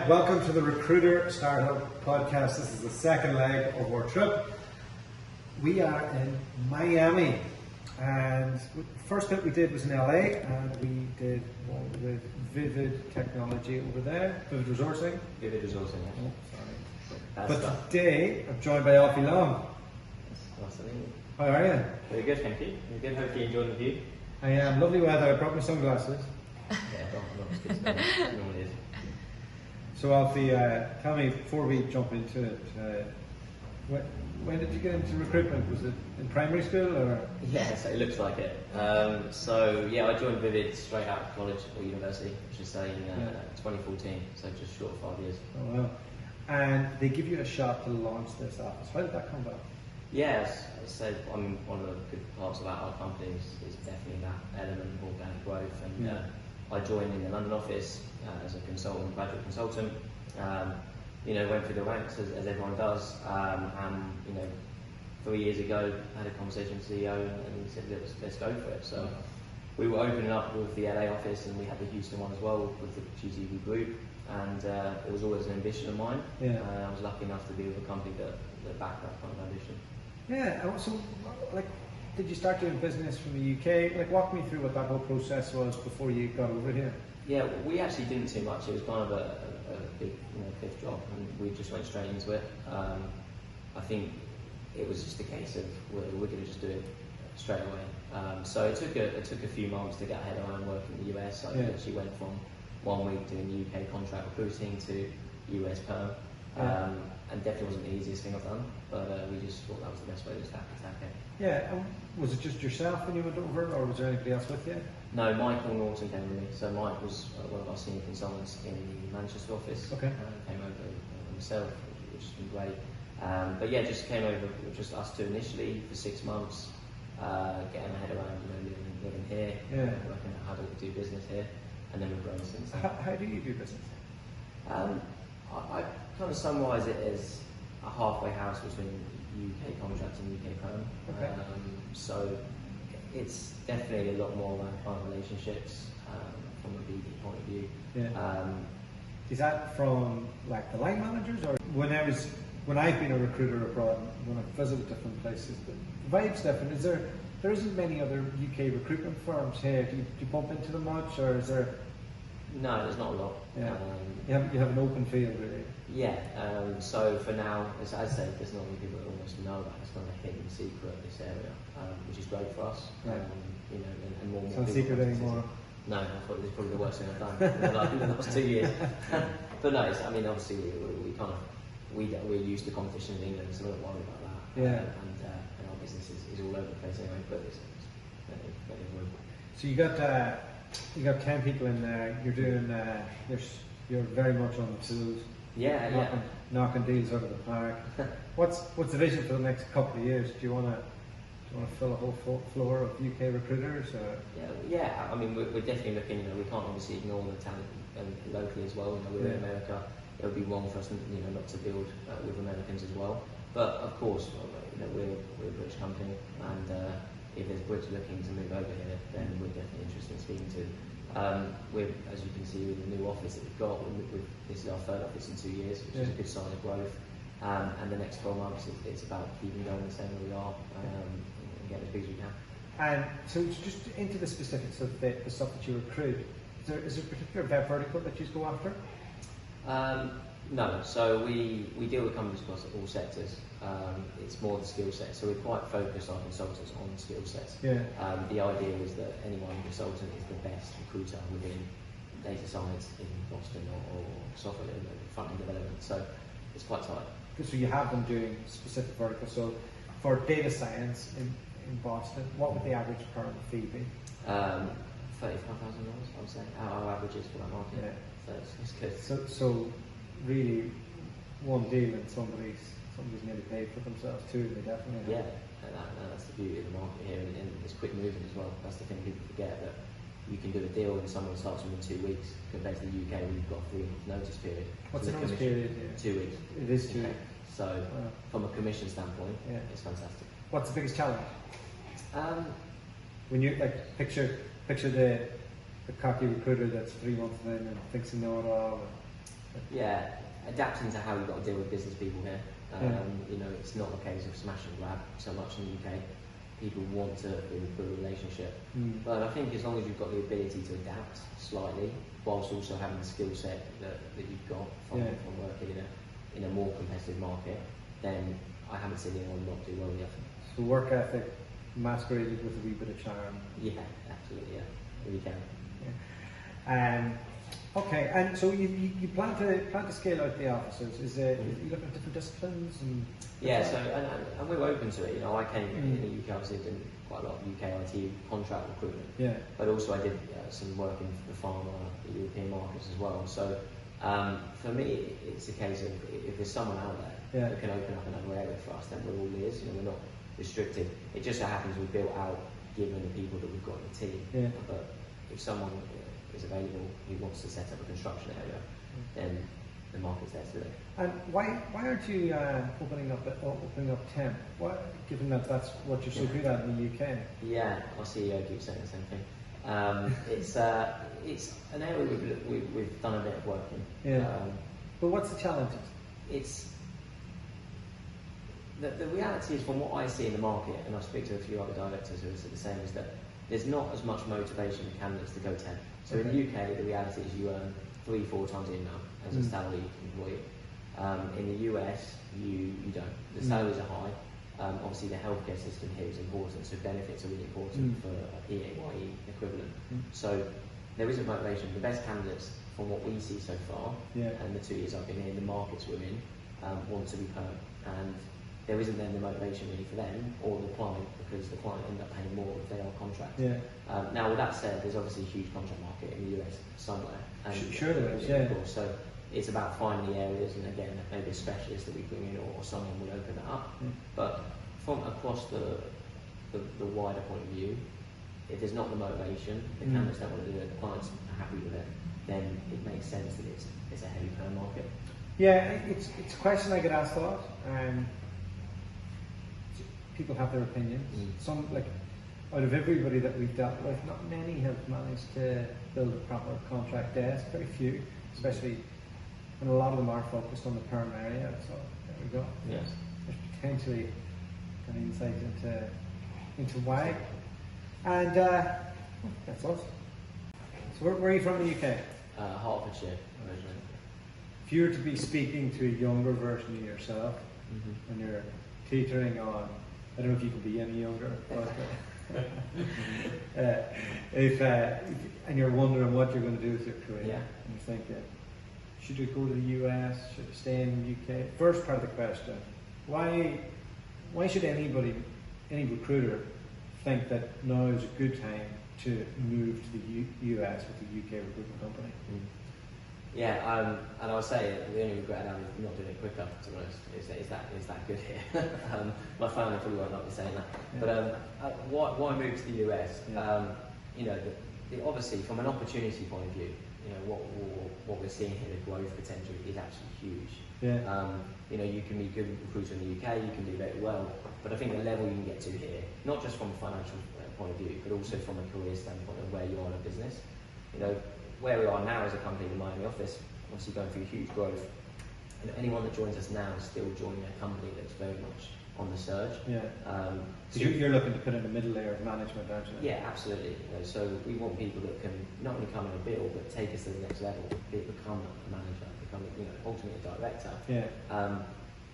welcome to the Recruiter Startup Podcast. This is the second leg of our trip. We are in Miami, and the first bit we did was in LA, and we did one with Vivid Technology over there, Vivid Resourcing. Vivid Resourcing, yeah. Oh, sorry. But today, I'm joined by Alfie. Nice to meet you. How are you? Very good, thank you. Very good. Hope you enjoyed the view. I am. Lovely weather. I brought my sunglasses. Yeah, not as good as it normally is. So Alfie, tell me, before we jump into it, when did you get into recruitment? Was it in primary school or? Yeah, so it looks like it. I joined Vivid straight out of college or university, I should say, in 2014, so just short of 5 years. Oh wow. And they give you a shot to launch this office. How did that come about? Yes, as I said, one of the good parts about our company is definitely that element of organic growth. And I joined in the London office as a consultant, graduate consultant. Went through the ranks as everyone does. 3 years ago, I had a conversation with the CEO and he said, let's go for it. So we were opening up with the LA office and we had the Houston one as well with the GTV group. And it was always an ambition of mine. Yeah. I was lucky enough to be with a company that backed that kind of ambition. Yeah, so did you start doing business from the UK? Walk me through what that whole process was before you got over here. Yeah, we actually didn't too much. It was kind of a big fifth job and we just went straight into it. I think it was just a case of we're going to just do it straight away. So it took a few months to get ahead around working in the US. I actually went from 1 week doing UK contract recruiting to US perm. And definitely wasn't the easiest thing I've done, but we just thought that was the best way to attack it. Yeah, was it just yourself when you went over, or was there anybody else with you? No, Michael Norton came with me. So Mike was one of our senior consultants in the Manchester office. Okay. Came over himself, which has been great. Just came over with just us two initially for 6 months, getting my head around living here, working out how to do business here, and then we've grown since then. How do you do business? I kind of summarise it as a halfway house between UK contract and UK perm. Okay. So it's definitely a lot more around client relationships from a BD point of view. Yeah. Is that from the line managers, or when I've been a recruiter abroad, when I've visited different places, the vibe's different. There isn't many other UK recruitment firms here. Do you bump into them much, or is there? No, there's not a lot. Yeah. You have an open field, really. Yeah. So for now, as I said, there's not many people that almost know about it. It's not a hidden secret in this area, which is great for us. Right. And more. It's not a secret anymore. No, I thought it was probably the worst thing I've done in the last 2 years. But no, obviously we're used to competition in England, so we're not worried about that. Yeah. And our business is all over the place anyway. But it's plenty of room. So you got 10 people in there. You're doing. You're very much on the tools. Knocking deals out of the park. What's the vision for the next couple of years? Do you want to fill a whole floor of UK recruiters? Or? Yeah. I mean, we're definitely looking. We can't obviously ignore the talent locally as well. We're in America. It would be wrong for us, not to build with Americans as well. But of course, we're a British company, and if there's Brits looking to move over here, then we're definitely interested in speaking to. As you can see, with the new office that we've got, this is our third office in 2 years, which is a good sign of growth. And the next 12 months, it's about keeping going the same way we are and getting as big as we can. And so, just into the specifics of the stuff that you recruit, is there a particular vertical that you go after? No, so we deal with companies across all sectors. It's more the skill set, so we're quite focused, our consultants, on skill sets. Yeah. The idea is that any one consultant is the best recruiter within data science in Boston or software front-end development, so it's quite tight. So you have them doing specific verticals. So for data science in Boston, what would the average per fee be? $35,000, I would say. Our averages for that market. Yeah. So it's good. So really, one deal and somebody's nearly paid for themselves too. They definitely have. Yeah, and that's the beauty of the market here, and it's quick moving as well. That's the thing people forget, that you can do a deal and someone starts within 2 weeks compared to the UK where you've got a 3-month notice period. What's the notice period here? 2 weeks. It is 2 weeks. So from a commission standpoint, it's fantastic. What's the biggest challenge? When you picture the cocky recruiter that's 3 months in and thinks he knows it all. Yeah, adapting to how you've got to deal with business people here. You know, it's not a case of smash and grab so much in the UK. People want to build a relationship. But I think as long as you've got the ability to adapt slightly, whilst also having the skill set that you've got from working in a more competitive market, then I haven't seen anyone not do well yet. So work ethic masqueraded with a wee bit of charm. Yeah, absolutely, yeah. Really can. Yeah. Okay, and so you plan to scale out the offices. Is you looking at different disciplines and? Yeah, so and we were open to it. You know, I came in the UK. Obviously, did quite a lot of UK IT contract recruitment. Yeah. But also, I did some work in the pharma, the European markets as well. So for me, it's a case of if there's someone out there that can open up another area for us, then we're all ears. You know, we're not restricted. It just so happens we built out given the people that we've got in the team. Yeah. But if someone is available who wants to set up a construction area, then the market's there today. And why aren't you opening up temp? Given that that's what you're so good at in the UK? Yeah, our CEO keeps saying the same thing. It's an area we've done a bit of work in. Yeah. But what's the challenge? It's the reality is, from what I see in the market, and I speak to a few other directors who are the same, is that there's not as much motivation for candidates to go temp. So in the UK, the reality is you earn 3-4 times in now as a salary employee. In the US, you don't. The salaries are high. Obviously, the healthcare system here is important, so benefits are really important for a PAYE equivalent. So there isn't motivation. The best candidates, from what we see so far, and the 2 years I've been here, the markets we're in, want to be perm. And there isn't then the motivation really for them or the client, because the client end up paying more if they are contract. Now, with that said, there's obviously a huge contract market in the US somewhere. And sure there is, yeah. So it's about finding the areas, and again, maybe a specialist that we bring in or someone will open that up. But from across the wider point of view, if there's not the motivation, the candidates don't want to do it, the clients are happy with it, then it makes sense that it's a heavy perm market. Yeah, it's a question I get asked a lot. People have their opinions. Some, like, out of everybody that we've dealt with, not many have managed to build a proper contract desk. Very few, especially when a lot of them are focused on the perm area. So there we go. Yes. There's potentially an insight into why. And that's us. So where are you from in the UK? Hertfordshire originally. If you were to be speaking to a younger version of yourself, and you're teetering on, I don't know if you can be any younger, but and you're wondering what you're going to do with your career, and you're thinking, should you go to the US, should I stay in the UK? First part of the question, why should any recruiter think that now is a good time to move to the US with a UK recruitment company? Yeah, and I would say the only regret I have is not doing it quicker, to be honest. Is that good here? My family probably won't like me saying that. But why move to the US? You know, obviously from an opportunity point of view, you know, what we're seeing here, the growth potential is actually huge. You know, you can be a good recruiter in the UK, you can do very well, but I think the level you can get to here, not just from a financial point of view, but also from a career standpoint of where you are in a business. You know, where we are now as a company, the Miami office, obviously going through huge growth. And anyone that joins us now is still joining a company that's very much on the surge. So you're looking to put in a middle layer of management, aren't you? Yeah, absolutely. You know, so we want people that can not only come in a bill, but take us to the next level, become a manager, become, you know, ultimately a director.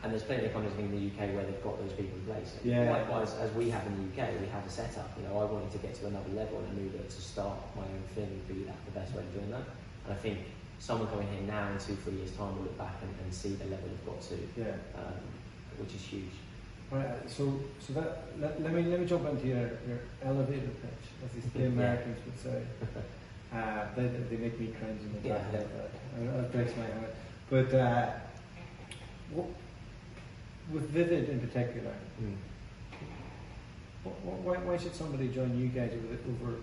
And there's plenty of companies in the UK where they've got those people in place. Likewise, as we have in the UK, we have a setup. You know, I wanted to get to another level, and I knew that to start my own thing would be the best way of doing that. And I think someone coming here now in 2-3 years' time will look back and see the level they've got to, which is huge. Right, so that let me jump into your elevator pitch, as the Americans would say. They make me cringe when they talk about that. It breaks my heart. But with Vivid in particular, why should somebody join you guys over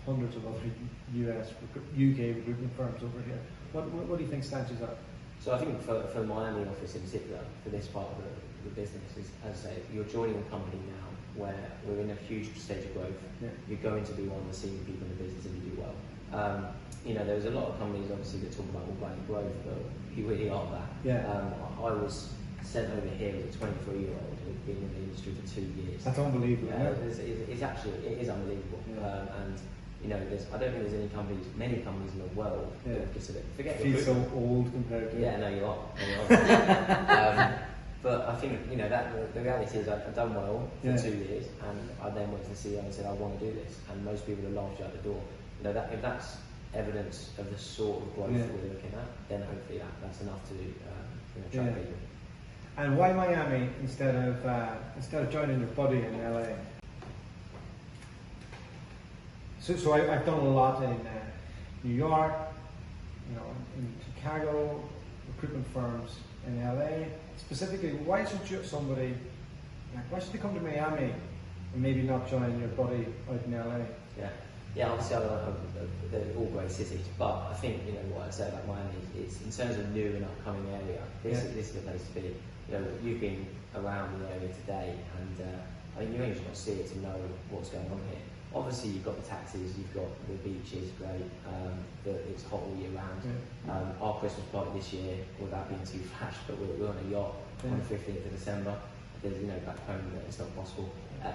hundreds of other UK recruitment firms over here? What do you think stands out? So I think for the Miami office in particular, for this part of the business, is, as I say, you're joining a company now where we're in a huge stage of growth. Yeah. You're going to be one of the senior people in the business if you do well. There's a lot of companies obviously that talk about organic growth, but we really aren't that. Yeah. I was sent over here as a 23-year-old who'd been in the industry for 2 years. That's unbelievable. It's actually unbelievable. Yeah. I don't think there's many companies in the world that would consider. Forget Feel so recruitment. old compared to. Yeah, no, you are. But I think that the reality is I've done well for 2 years, and I then went to the CEO and said I want to do this, and most people have laughed you out the door. If that's evidence of the sort of growth we're looking at, then hopefully that's enough to attract people. And why Miami instead of joining your buddy in LA? So I've done a lot in New York, in Chicago, recruitment firms in LA. Specifically, why should why should they come to Miami and maybe not join your buddy out in LA? Yeah, obviously they're all great cities, but I think what I'd say about Miami is in terms of new and upcoming area, this is the place to be. You've been around the area today, and you only just got to see it to know what's going on here. Obviously, you've got the taxis, you've got the beaches, great. It's hot all year round. Our Christmas party this year, without being too flash, but we're on a yacht on the 15th of December. There's back home it's not possible.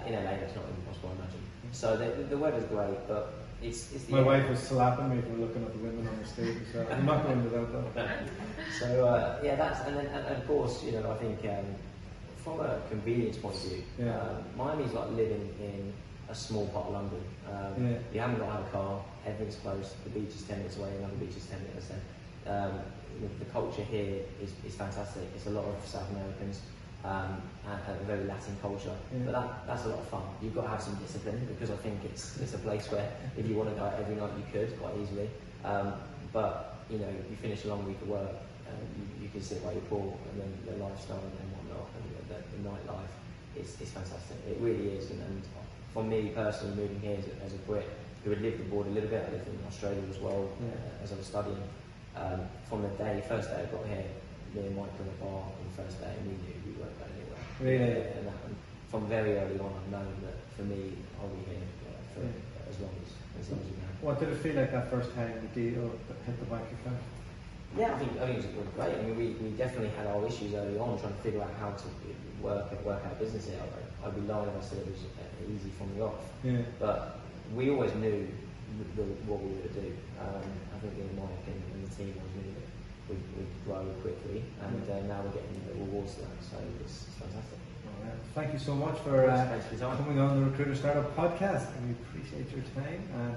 In LA, that's not even possible, I imagine. So the weather's great, but it's the My wife was slapping me for looking at the women on the stage, so I'm not going without that. So and of course, I think from a convenience point of view, Miami's like living in a small part of London. You haven't got to have a car, everything's close, the beach is 10 minutes away, another beach is 10 minutes away. The culture here is fantastic. It's a lot of South Americans and a very Latin culture, but that's a lot of fun. You've got to have some discipline, because I think it's a place where if you want to go out every night you could quite easily, but you finish a long week of work, you can sit by your pool, and then the lifestyle and whatnot, and the nightlife is fantastic. It really is, and for me personally, moving here as a Brit who had lived abroad a little bit, I lived in Australia as well as I was studying. From the first day I got here, me and Mike were in a bar on the first day, and we knew we weren't going anywhere. Really? And from very early on, I've known that for me, I'll be here for as long as we can. What did it feel like that first time the deal hit the bank account? Yeah, I think it was great. I mean, we definitely had our issues early on, trying to figure out how to work out business here. I'd be lying if I said it was easy from the off. But we always knew what we were to do. I think Mike and the team always knew that we'd grow quickly, and now we're getting the rewards for that. So it's fantastic. Thank you so much for coming on the Recruiter Startup Podcast, and we appreciate your time. And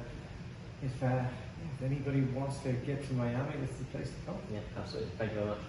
if anybody wants to get to Miami, this is the place to come. Yeah, absolutely. Thank you very much.